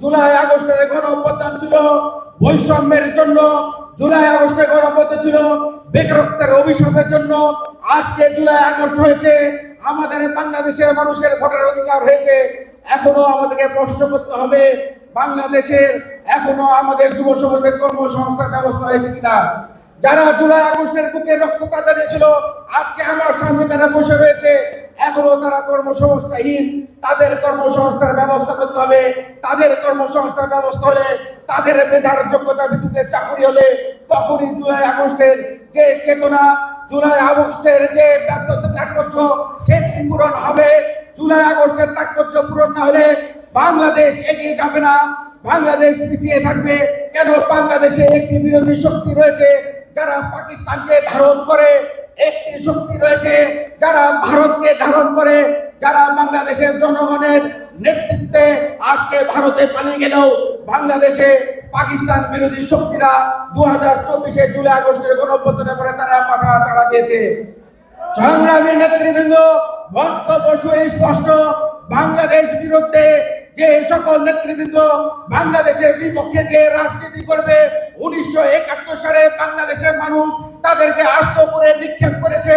জুলাই আগস্টের গণ অভ্যুত্থান ছিল বৈষম্যের জন্য, জুলাই আগস্টের গণ অভ্যুত্থান ছিল বেকারত্বের অভিশাপের জন্য। আজকে জুলাই আগস্ট হয়েছে আমাদের বাংলাদেশের মানুষের ভোটের অধিকার হয়েছে। এখনো আমাদেরকে প্রশ্ন করতে হবে বাংলাদেশের এখনো আমাদের যুব সমাজের কর্মসংস্থান ব্যবস্থা হয়েছে কিনা। যারা জুলাই আগস্টের বুকে রক্ত কাঁদা দিয়েছিল আজকে আমার সামনে যারা বসে রয়েছে এখনো তারা কর্মসংস্থানহীন। তাদের কর্মসংস্থানের ব্যবস্থা করতে হবে। তাদের কর্মসংস্থান ব্যবস্থা হলে, তাদের মেধার যোগ্যতার ভিত্তিতে চাকরি হলে তখনই জুলাই আগস্টের যে চেতনা, জুলাই আগস্টের যে তাৎপর্য সেটি পূরণ হবে। জুলাই আগস্টের তাৎপর্য পূরণ না হলে বাংলাদেশ এগিয়ে যাবে না, বাংলাদেশ পিছিয়ে থাকবে। কেন? বাংলাদেশে একটি বিরোধী শক্তি রয়েছে যারা পাকিস্তানকে ধারণ করে, একটি শক্তি রয়েছে যারা ভারতকে ধারণ করে, যারা বাংলাদেশের জনগণের নেতৃত্বে আজকে ভারতে পালিয়ে গেলেও বাংলাদেশে পাকিস্তান বিরোধী শক্তিরা 2024 জুলাই আগস্টের গণঅভ্যুত্থানের পরে তারা মাথা চাড়া দিয়েছে। সংগ্রামী নেতৃবৃন্দ, বক্তব্য সুস্পষ্ট। বাংলাদেশ বিরুদ্ধে যে সকল নেতৃবৃন্দ বাংলাদেশের বিপক্ষে যে রাজনীতি করবে, 1971 সালে বাংলাদেশের মানুষ তাদেরকে আস্ত করে নিক্ষেপ করেছে।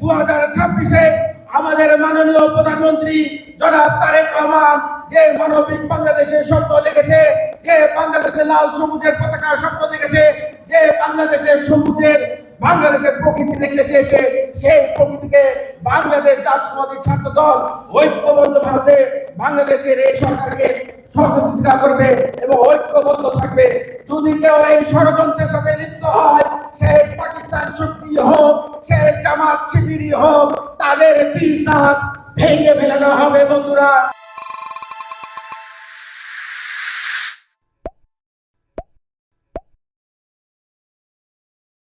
2026 আমাদের মাননীয় প্রধানমন্ত্রী জনাব তারেক রহমান যে মানবিক বাংলাদেশের স্বপ্ন দেখেছে, যে বাংলাদেশের লাল সবুজের পতাকার স্বপ্ন দেখেছে, যে বাংলাদেশের সবুজের বাংলাদেশের প্রকৃতি দেখতে চেয়েছে, সেই প্রকৃতিকে বাংলাদেশ জাতীয়তাবাদী ছাত্র দল ঐক্যবদ্ধভাবে বাংলাদেশের এই সরকারকে সহযোগিতা করবে এবং ঐক্যবদ্ধ থাকবে। যদি কেউ এই ষড়যন্ত্রের সাথে লিপ্ত হয়